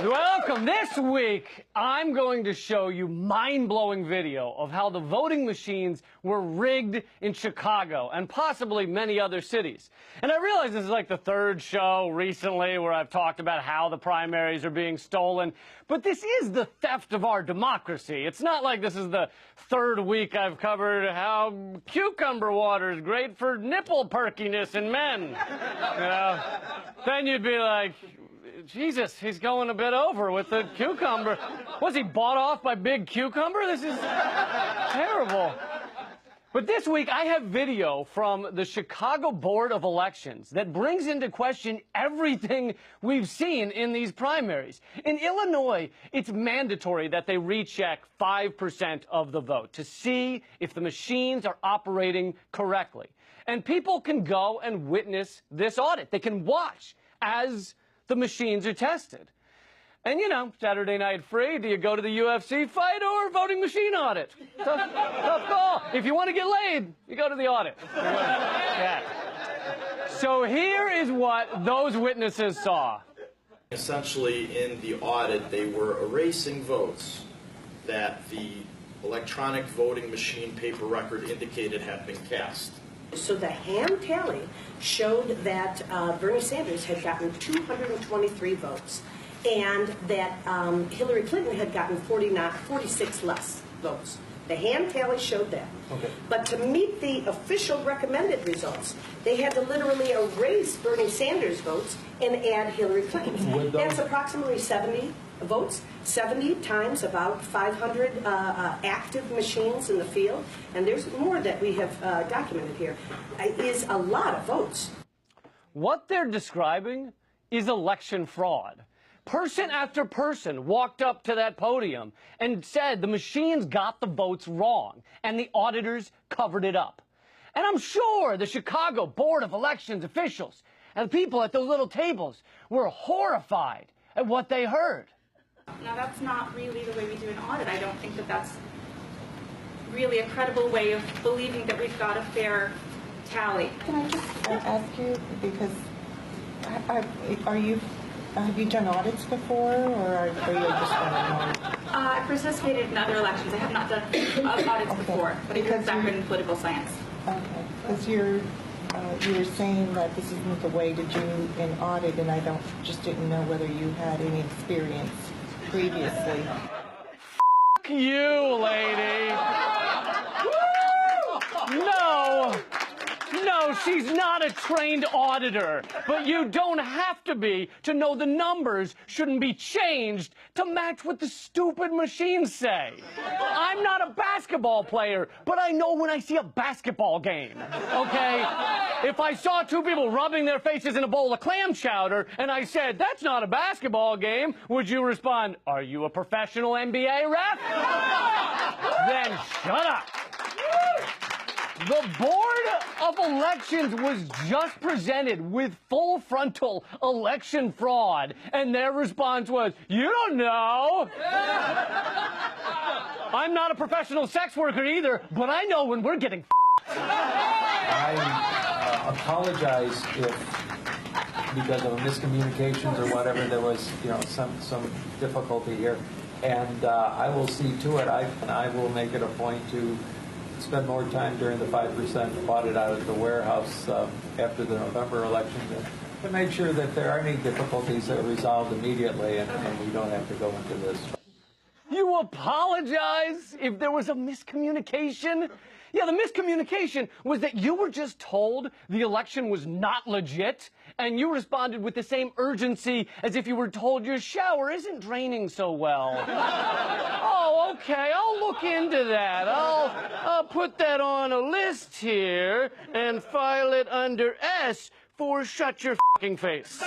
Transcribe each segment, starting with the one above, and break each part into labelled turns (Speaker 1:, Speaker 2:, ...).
Speaker 1: Welcome. This week, I'm going to show you mind-blowing video of how the voting machines were rigged in Chicago and possibly many other cities. And I realize this is like the third show recently where I've talked about how the primaries are being stolen, but this is the theft of our democracy. It's not like this is the third week I've covered how cucumber water is great for nipple perkiness in men. You know? Then you'd be like, Jesus, he's going a bit over with the cucumber. Was he bought off by Big Cucumber? This is terrible. But this week, I have video from the Chicago Board of Elections that brings into question everything we've seen in these primaries. In Illinois, it's mandatory that they recheck 5% of the vote to see if the machines are operating correctly. And people can go and witness this audit. They can watch as the machines are tested. And, you know, Saturday Night Free, do you go to the UFC fight or voting machine audit? Tough call. If you want to get laid, you go to the audit. Yeah. So here is what those witnesses saw.
Speaker 2: Essentially, in the audit, they were erasing votes that the electronic voting machine paper record indicated had been cast.
Speaker 3: So the hand tally showed that Bernie Sanders had gotten 223 votes and that Hillary Clinton had gotten 46 less votes. The hand tally showed that. Okay. But to meet the official recommended results, they had to literally erase Bernie Sanders' votes and add Hillary Clinton's. That's approximately 70 votes, 70 times about 500 active machines in the field, and there's more that we have documented here. Is a lot of votes.
Speaker 1: What they're describing is election fraud. Person after person walked up to that podium and said the machines got the votes wrong, and the auditors covered it up. And I'm sure the Chicago Board of Elections officials and the people at those little tables were horrified at what they heard.
Speaker 4: Now, that's not really the way we do an audit. I don't think that that's really a credible way of believing that we've got a fair tally.
Speaker 5: Can I just ask you, because have you done audits before, or are you just going to
Speaker 4: I participated in other elections. I have not done audits before, but I have a background in political science.
Speaker 5: Okay, because you were saying that this isn't the way to do an audit, and I just didn't know whether you had any experience previously.
Speaker 1: F*** you, lady. No, she's not a trained auditor, but you don't have to be to know the numbers shouldn't be changed to match what the stupid machines say. I'm not a basketball player, but I know when I see a basketball game, okay? If I saw two people rubbing their faces in a bowl of clam chowder and I said, that's not a basketball game, would you respond, are you a professional NBA ref? Then shut up. The Board of Elections was just presented with full frontal election fraud, and their response was, you don't know. I'm not a professional sex worker either, but I know when we're getting
Speaker 6: I apologize if, because of a miscommunications or whatever, there was, you know, some difficulty here, and I will see to it. I will make it a point to spend more time during the 5% audit out at the warehouse after the November election to make sure that there aren't any difficulties that are resolved immediately and we don't have to go into this.
Speaker 1: You apologize if there was a miscommunication? Yeah, the miscommunication was that you were just told the election was not legit, and you responded with the same urgency as if you were told your shower isn't draining so well. Oh, okay, I'll look into that. I'll put that on a list here and file it under S for shut your fucking face.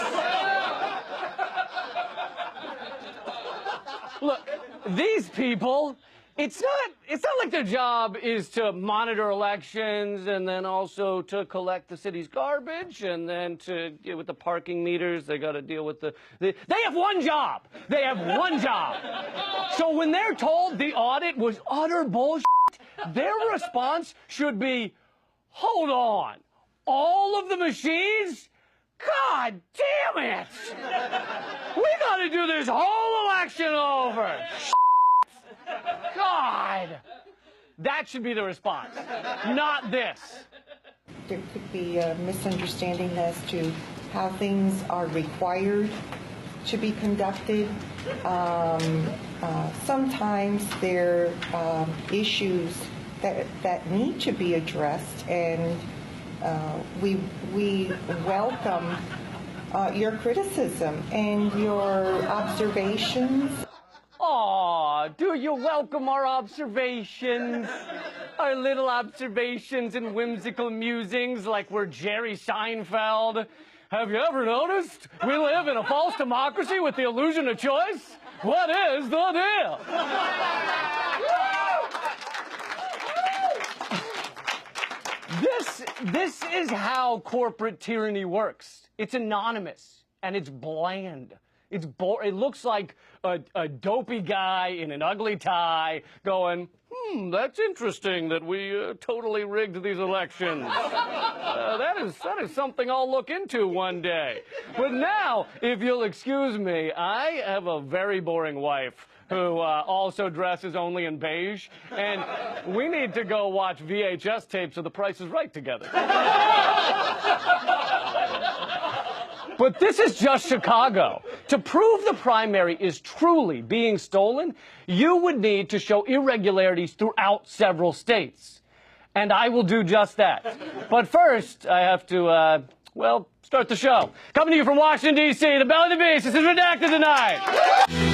Speaker 1: Look, these people, it's not like their job is to monitor elections and then also to collect the city's garbage and then to deal with the parking meters. They got to deal with they have one job. They have one job. So when they're told the audit was utter bullshit, their response should be, hold on, all of the machines? God damn it! We got to do this whole election over. God. That should be the response, not this.
Speaker 5: There could be a misunderstanding as to how things are required to be conducted. Sometimes there are issues that need to be addressed, and we welcome your criticism and your observations.
Speaker 1: Aw, do you welcome our observations? Our little observations and whimsical musings like we're Jerry Seinfeld. Have you ever noticed we live in a false democracy with the illusion of choice? What is the deal? This is how corporate tyranny works. It's anonymous and it's bland. It looks like a dopey guy in an ugly tie going, that's interesting that we totally rigged these elections. That is something I'll look into one day. But now, if you'll excuse me, I have a very boring wife who also dresses only in beige, and we need to go watch VHS tapes of The Price is Right together. But this is just Chicago. To prove the primary is truly being stolen, you would need to show irregularities throughout several states. And I will do just that. But first, I have to, well, start the show. Coming to you from Washington, D.C., the belly of the beast. This is Redacted Tonight.